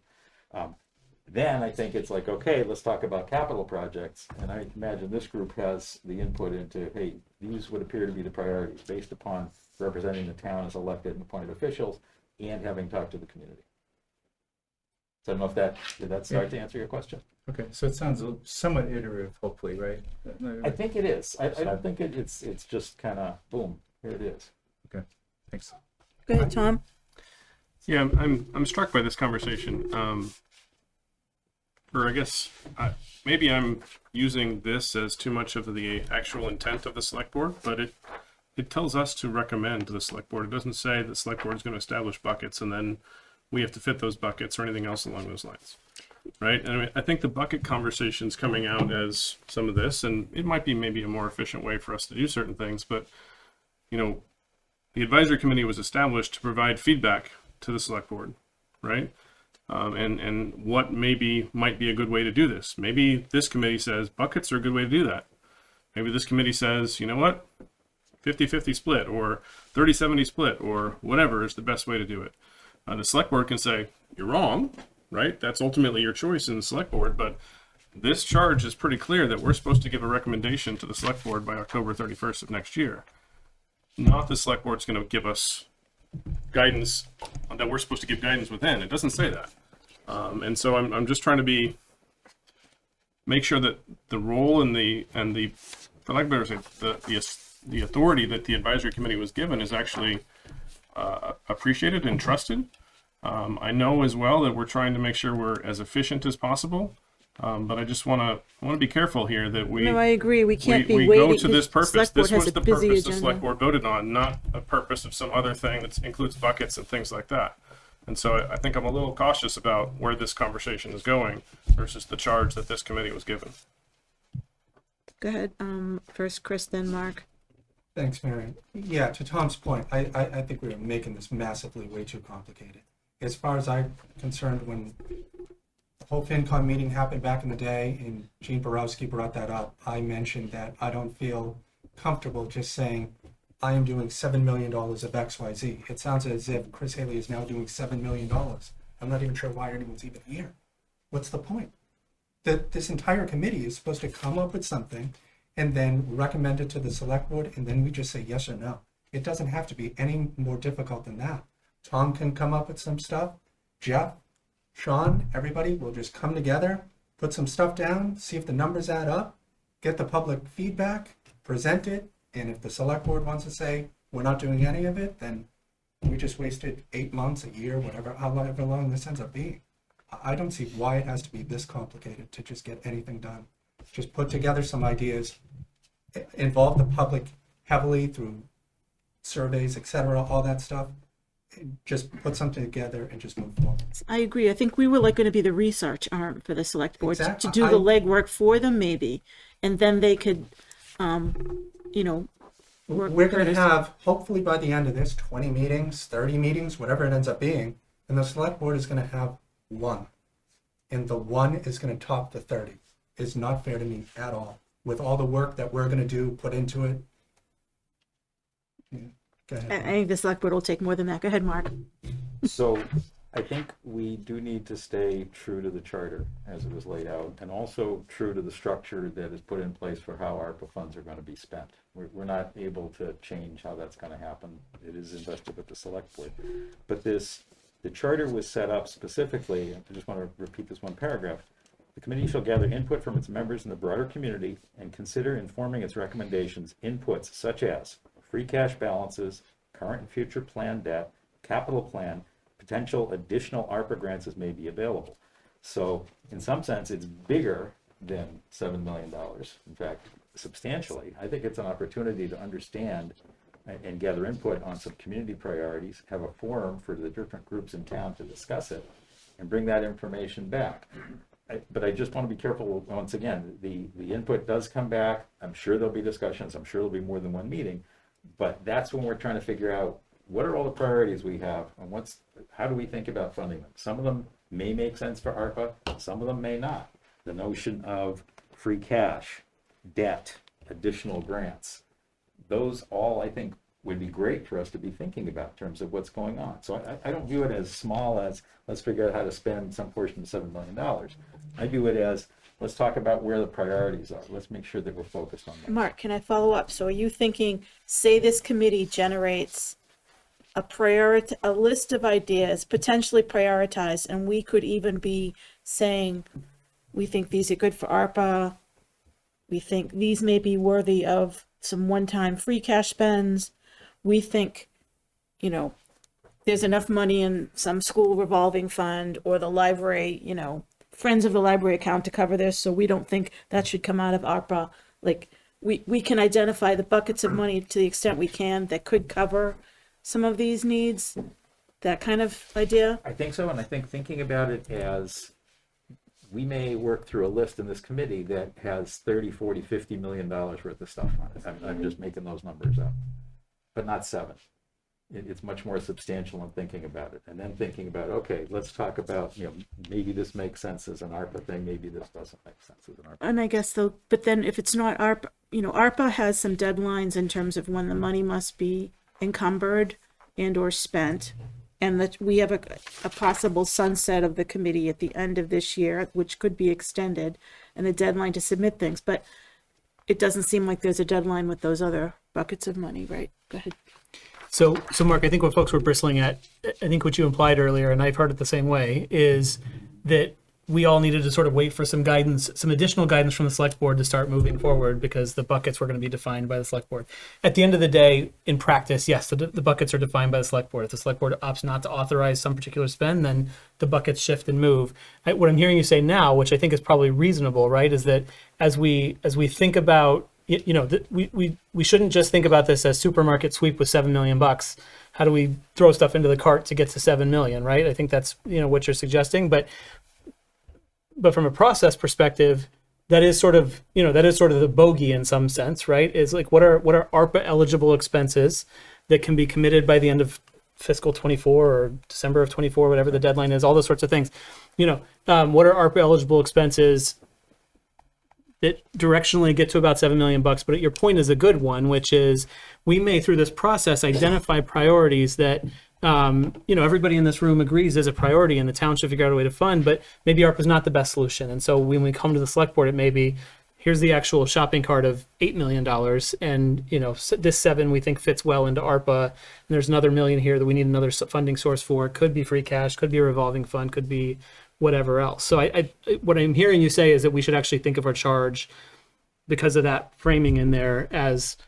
Then I think it's like, okay, let's talk about capital projects. And I imagine this group has the input into, hey, these would appear to be the priorities based upon representing the town as elected and appointed officials and having talked to the community. So I don't know if did that start to answer your question? Okay, so it sounds somewhat iterative, hopefully, right? I think it is. I don't think it's just kind of boom, here it is. Okay, thanks. Go ahead, Tom. Yeah, I'm struck by this conversation. Or I guess maybe I'm using this as too much of the actual intent of the select board, but it tells us to recommend to the select board. It doesn't say the select board is going to establish buckets and then we have to fit those buckets or anything else along those lines, right? And I think the bucket conversation is coming out as some of this, and it might be maybe a more efficient way for us to do certain things, but you know, the advisory committee was established to provide feedback to the select board, right? And what might be a good way to do this. Maybe this committee says buckets are a good way to do that. Maybe this committee says, you know what, 50-50 split or 30-70 split or whatever is the best way to do it. The select board can say, you're wrong, right? That's ultimately your choice in the select board, but this charge is pretty clear that we're supposed to give a recommendation to the select board by October 31st of next year. Not the select board's going to give us guidance that we're supposed to give guidance within. It doesn't say that. And so I'm just trying to make sure that the role and the for lack of a better say, the authority that the advisory committee was given is actually appreciated and trusted. I know as well that we're trying to make sure we're as efficient as possible. But I just want to be careful here that we. No, I agree. We can't be we waiting. go to this The purpose. select board This has was a the busy purpose the agenda. select board voted on, not a purpose of some other thing that includes buckets and things like that. And so I think I'm a little cautious about where this conversation is going versus the charge that this committee was given. Go ahead. First Chris, then Mark. Thanks, Mary. Yeah, to Tom's point, I think we are making this massively way too complicated. As far as I'm concerned, when the whole FinCom meeting happened back in the day, and Gene Borowski brought that up, I mentioned that I don't feel comfortable just saying, I am doing $7 million of XYZ. It sounds as if Chris Haley is now doing $7 million. I'm not even sure why anyone's even here. What's the point? This entire committee is supposed to come up with something and then recommend it to the select board, and then we just say yes or no. It doesn't have to be any more difficult than that. Tom can come up with some stuff. Jeff, Sean, everybody will just come together, put some stuff down, see if the numbers add up, get the public feedback, present it, and if the select board wants to say we're not doing any of it, then we just wasted 8 months, a year, whatever, however long this ends up being. I don't see why it has to be this complicated to just get anything done. Just put together some ideas, involve the public heavily through surveys, etc., all that stuff. Just put something together and just move forward. I agree. I think we were like going to be the research arm for the select board to Exactly. do the legwork for them, maybe, and then they could, work. We're going to have, hopefully by the end of this, 20 meetings, 30 meetings, whatever it ends up being, and the select board is going to have one. And the one is going to top the 30. It's not fair to me at all. With all the work that we're going to do, put into it. Yeah, go ahead. I think the select board will take more than that. Go ahead, Mark. So I think we do need to stay true to the charter as it was laid out, and also true to the structure that is put in place for how ARPA funds are going to be spent. We're not able to change how that's going to happen. It is invested with the select board. But the charter was set up specifically, I just want to repeat this one paragraph. The committee shall gather input from its members in the broader community and consider informing its recommendations inputs such as free cash balances, current and future planned debt, capital plan, potential additional ARPA grants as may be available. So in some sense, it's bigger than $7 million. In fact, substantially. I think it's an opportunity to understand and gather input on some community priorities, have a forum for the different groups in town to discuss it, and bring that information back. But I just want to be careful, once again, the input does come back. I'm sure there'll be discussions. I'm sure there'll be more than one meeting. But that's when we're trying to figure out what are all the priorities we have and how do we think about funding them. Some of them may make sense for ARPA, some of them may not. The notion of free cash, debt, additional grants, those all I think would be great for us to be thinking about in terms of what's going on. So I don't view it as small as let's figure out how to spend some portion of $7 million. I view it as let's talk about where the priorities are. Let's make sure that we're focused on that. Mark, can I follow up? So are you thinking, say this committee generates a list of ideas, potentially prioritized, and we could even be saying, we think these are good for ARPA. We think these may be worthy of some one-time free cash spends. We think, there's enough money in some school revolving fund or the library, Friends of the Library account to cover this, so we don't think that should come out of ARPA. Like, we can identify the buckets of money to the extent we can that could cover some of these needs, that kind of idea. I think so, and I think thinking about it as we may work through a list in this committee that has 30, 40, $50 million worth of stuff on it. I'm just making those numbers up, but not 7. It's much more substantial in thinking about it, and then thinking about, okay, let's talk about, maybe this makes sense as an ARPA thing, maybe this doesn't make sense as an ARPA. And I guess but then if it's not ARPA, ARPA has some deadlines in terms of when the money must be encumbered and or spent. and that we have a possible sunset of the committee at the end of this year, which could be extended, and the deadline to submit things, but it doesn't seem like there's a deadline with those other buckets of money, right? Go ahead. So Mark, I think what folks were bristling at, I think what you implied earlier, and I've heard it the same way, is that we all needed to sort of wait for some guidance, some additional guidance from the select board to start moving forward because the buckets were going to be defined by the select board. At the end of the day, in practice, yes, the buckets are defined by the select board. If the select board opts not to authorize some particular spend, then the buckets shift and move. What I'm hearing you say now, which I think is probably reasonable, right, is that as we think about, we shouldn't just think about this as supermarket sweep with $7 million. How do we throw stuff into the cart to get to 7 million, right? I think that's what you're suggesting, but from a process perspective, that is sort of the bogey in some sense, right? Is like what are ARPA eligible expenses that can be committed by the end of fiscal 24 or December of 24, whatever the deadline is, all those sorts of things. What are ARPA eligible expenses that directionally get to about $7 million? But your point is a good one, which is we may through this process identify priorities that everybody in this room agrees is a priority and the town should figure out a way to fund, but maybe ARPA is not the best solution. And so when we come to the select board, it may be, here's the actual shopping cart of $8 million. And, this 7 we think fits well into ARPA. And there's another million here that we need another funding source for. It could be free cash, could be a revolving fund, could be whatever else. So what I'm hearing you say is that we should actually think of our charge because of that framing in there as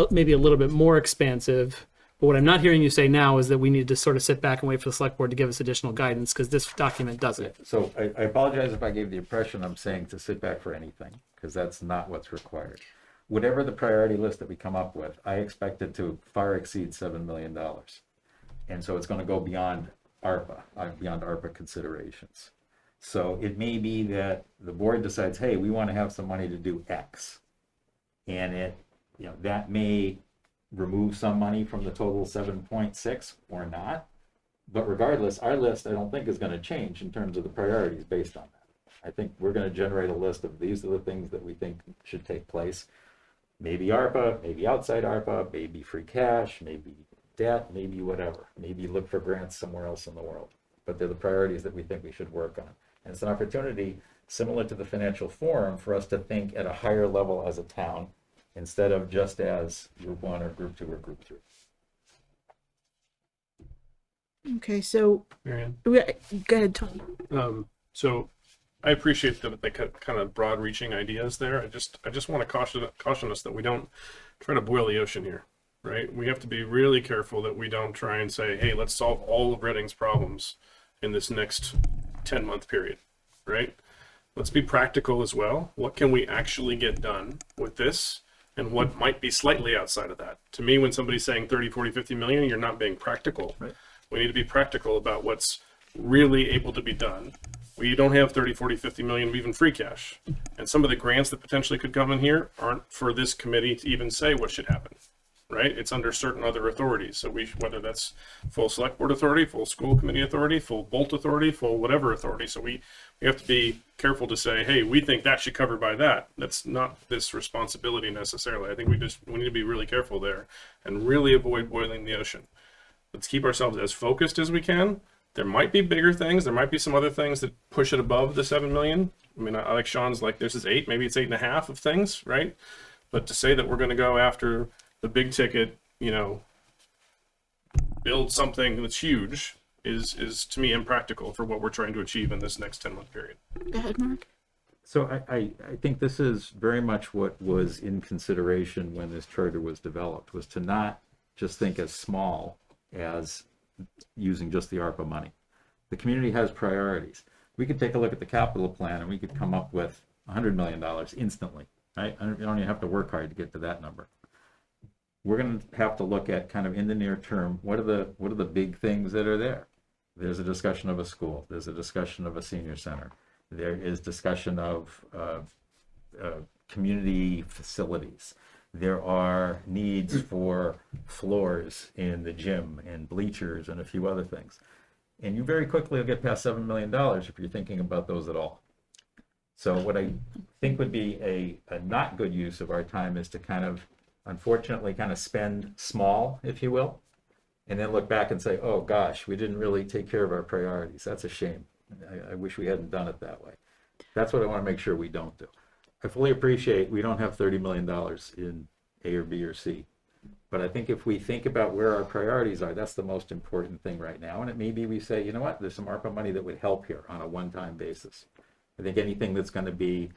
maybe a little bit more expansive. But what I'm not hearing you say now is that we need to sort of sit back and wait for the select board to give us additional guidance because this document doesn't. So I apologize if I gave the impression I'm saying to sit back for anything, because that's not what's required. Whatever the priority list that we come up with, I expect it to far exceed $7 million. And so it's going to go beyond ARPA considerations. So it may be that the board decides, hey, we want to have some money to do X. And that may remove some money from the total 7.6 or not. But regardless, our list I don't think is going to change in terms of the priorities based on that. I think we're going to generate a list of these are the things that we think should take place. Maybe ARPA, maybe outside ARPA, maybe free cash, maybe debt, maybe whatever. Maybe look for grants somewhere else in the world. But they're the priorities that we think we should work on. And it's an opportunity similar to the financial forum for us to think at a higher level as a town instead of just as group 1 or group 2 or group 3. Okay, so Marianne? go ahead, Tom. So I appreciate the kind of broad-reaching ideas there. I just want to caution us that we don't try to boil the ocean here, right? We have to be really careful that we don't try and say, hey, let's solve all of Reading's problems in this next 10-month period, right? Let's be practical as well. What can we actually get done with this? And what might be slightly outside of that? To me, when somebody's saying 30, 40, 50 million, you're not being practical. Right. We need to be practical about what's really able to be done. We don't have 30, 40, 50 million of even free cash. And some of the grants that potentially could come in here aren't for this committee to even say what should happen, right? It's under certain other authorities. So whether that's full select board authority, full school committee authority, full Bolt authority, full whatever authority. So we have to be careful to say, hey, we think that should cover by that. That's not this responsibility necessarily. I think we need to be really careful there and really avoid boiling the ocean. Let's keep ourselves as focused as we can. There might be bigger things. There might be some other things that push it above the 7 million. I mean, I like Sean's like, this is 8, maybe it's 8.5 of things, right? But to say that we're going to go after the big ticket, build something that's huge is to me impractical for what we're trying to achieve in this next 10-month period. Go ahead, Mark. So I think this is very much what was in consideration when this charter was developed, was to not just think as small as using just the ARPA money. The community has priorities. We could take a look at the capital plan and we could come up with $100 million instantly, right? You don't even have to work hard to get to that number. We're going to have to look at kind of in the near term, what are the big things that are there? There's a discussion of a school. There's a discussion of a senior center. There is discussion of community facilities. There are needs for floors in the gym and bleachers and a few other things. And you very quickly will get past $7 million if you're thinking about those at all. So what I think would be a not good use of our time is to unfortunately spend small, if you will, and then look back and say, oh gosh, we didn't really take care of our priorities. That's a shame. I wish we hadn't done it that way. That's what I want to make sure we don't do. I fully appreciate we don't have $30 million in A or B or C. But I think if we think about where our priorities are, that's the most important thing right now. And it may be we say, you know what, there's some ARPA money that would help here on a one-time basis. I think anything that's going to be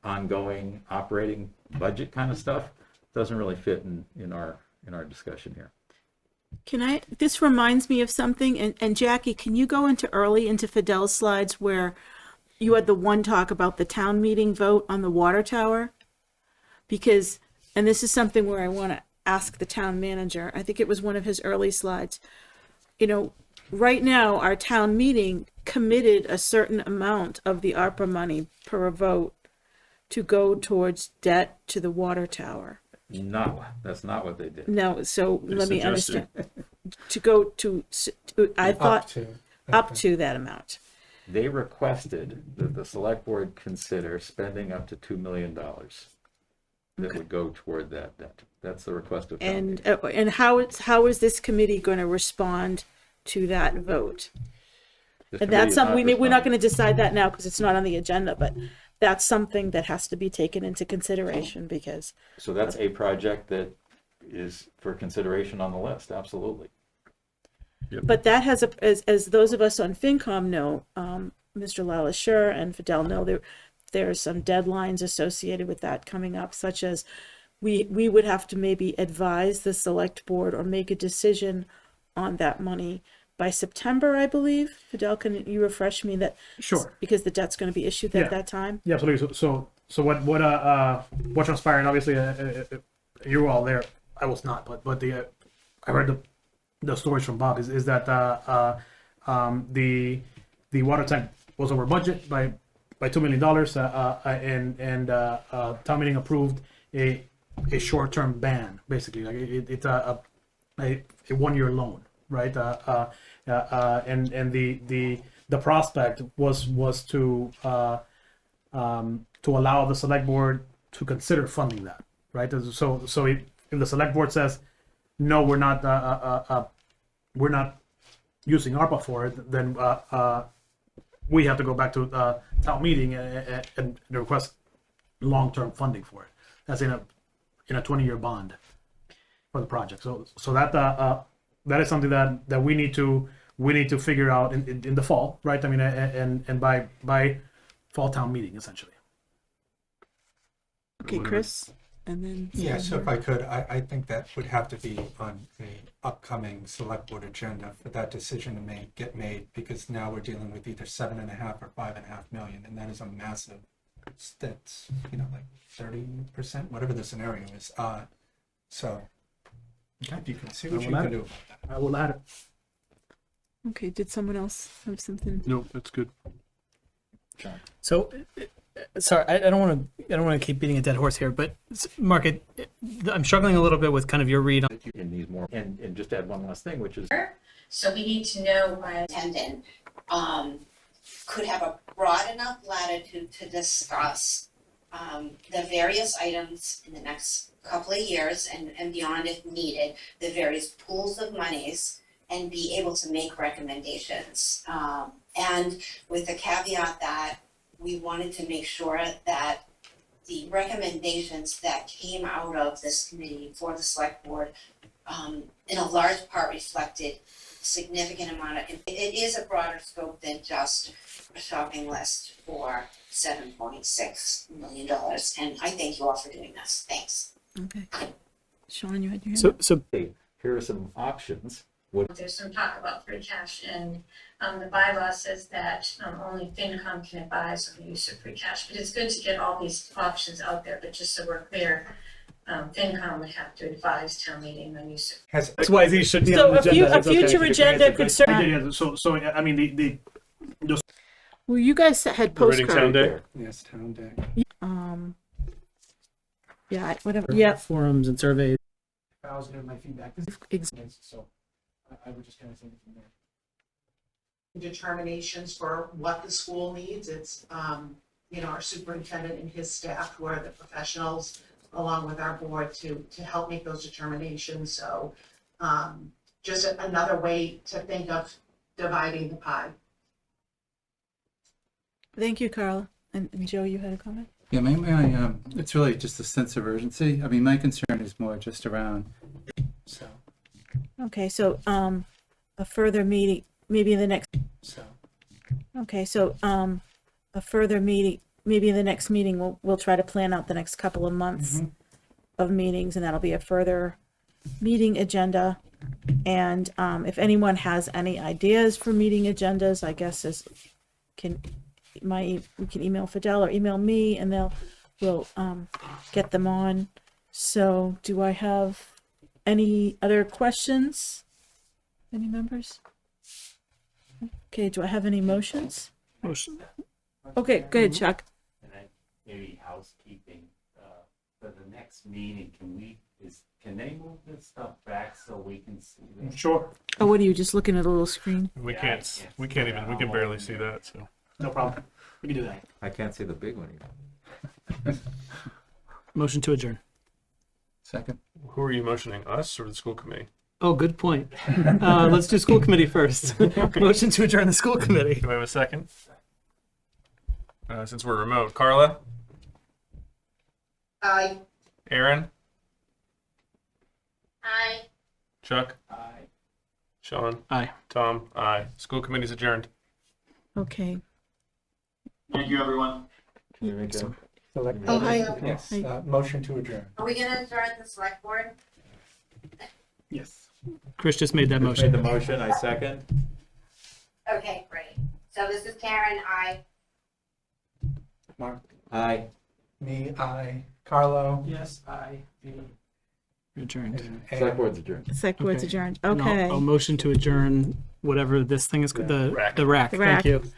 ongoing operating budget kind of stuff doesn't really fit in our discussion here. This reminds me of something, and Jackie, can you go into Fidel's slides where you had the one talk about the town meeting vote on the water tower? Because, and this is something where I want to ask the town manager, I think it was one of his early slides. You know, right now, our town meeting committed a certain amount of the ARPA money per vote to go towards debt to the water tower. That's not what they did. No, so They let me suggested. understand. To go to, I thought, up to that amount. They requested that the select board consider spending up to $2 million that would go toward that debt. That's the request of town meeting. And how is this committee going to respond to that vote? This And committee that's is something, we're not responding. going to decide that now because it's not on the agenda, but that's something that has to be taken into consideration because, So that's a project that is for consideration on the list, absolutely. but that has, as those of us on FinCom know, Mr. Lalashur and Fidel know, there are some deadlines associated with that coming up, such as we would have to maybe advise the select board or make a decision on that money by September, I believe. Fidel, can you refresh me that? Sure. Because the debt's going to be issued Yeah. at that time. Yeah, absolutely. So what transpired? And obviously, you were all there. I was not, but I heard the stories from Bob. Is that the water tank was over budget by $2 million, and town meeting approved a short-term ban, basically. Like it's a 1-year loan, right? And the prospect was to allow the select board to consider funding that, right? So if the select board says no, we're not using ARPA for it, then we have to go back to town meeting and request long-term funding for it. That's in a 20-year bond for the project. So that is something that we need to figure out in the fall, right? I mean, and by fall town meeting essentially. Okay, Chris, and then. Yeah, so if I could, I think that would have to be on the upcoming select board agenda for that decision to get made, because now we're dealing with either 7.5 or 5.5 million, and that is a massive, that's, like 30%, whatever the scenario is. So if you can see what you can do about that. I will add it. Okay, did someone else have something? No, that's good. So, sorry, I don't want to keep beating a dead horse here, but Mark, I'm struggling a little bit with kind of your read on. In these more, and just add one last thing, which is So we need to know by attendant, could have a broad enough latitude to discuss the various items in the next couple of years and beyond if needed, the various pools of monies, and be able to make recommendations. And with the caveat that we wanted to make sure that the recommendations that came out of this committee for the select board in a large part reflected significant amount of, it is a broader scope than just a shopping list for $7.6 million. And I thank you all for doing this. Thanks. Okay. Sean, you had your hand? So hey, here are some options. There's some talk about free cash, and the bylaw says that only FinCom can advise on the use of free cash. But it's good to get all these options out there, but just so we're clear, FinCom would have to advise town meeting on use of. XYZ should be So on the agenda. a That's okay. future agenda could serve. Yeah. So I mean the Well, you guys had The Reading Town postcard. Day. Yes, town day. Yeah, whatever. Yeah. Forums and surveys. positive my feedback. So I would just kind of think from there. Determinations for what the school needs. It's, our superintendent and his staff who are the professionals along with our board to help make those determinations. So, just another way to think of dividing the pie. Thank you, Carla. And Joe, you had a comment? Yeah, it's really just a sense of urgency. I mean, my concern is more just around, so, Okay, so, a further meeting, maybe in the next, so. okay, so, a further meeting, maybe in the next meeting, we'll try to plan out the next couple of months of meetings, and that'll be a further meeting agenda. And, if anyone has any ideas for meeting agendas, I guess we can email Fidel or email me, and we'll get them on. So do I have any other questions? Any members? Okay, do I have any motions? Motion. Okay, go ahead, Chuck. And then maybe housekeeping, for the next meeting, can they move this stuff back so we can see this? Sure, Oh, what are you, just looking at a little screen? We can't we can barely see that, so. no problem. We can do that. I can't see the big one even. Motion to adjourn. Second. Who are you motioning, us or the school committee? Oh, good point. Let's do school committee first. Motion to adjourn the school committee. Do I have a second? Since we're remote, Carla, Aye. Aaron, Aye. Chuck, Aye. Sean, Aye. Tom, aye. School committee's adjourned. Okay. Thank you, everyone. Can we make a- Select. Oh, hi. Yes, Hi. motion to adjourn. Are we gonna adjourn the select board? Yes. Chris just made that Chris made motion. the motion, I second. Okay, great. So this is Karen, aye. Mark, Aye. me, I, Carlo. Yes, I. Adjourned. and Select board's adjourned. Select board's Okay. adjourned. And Okay. I'll motion to adjourn whatever this thing is, the Rack. the rack. The rack. Thank you.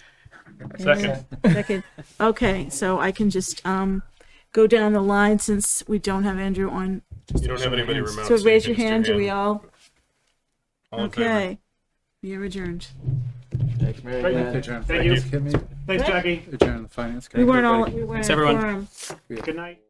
Second. Second. Okay, so I can just go down the line since we don't have Andrew on. You don't have anybody remote. So you raise can your just hand. Do we all? All in favor? Okay. We are adjourned. Thanks, Mary Great. Ann. Adjourn. Thank you. Committee, Thanks, Jackie. adjourn the finance We committee. weren't all. everybody. We weren't Thanks, in everyone. quorum. Good night.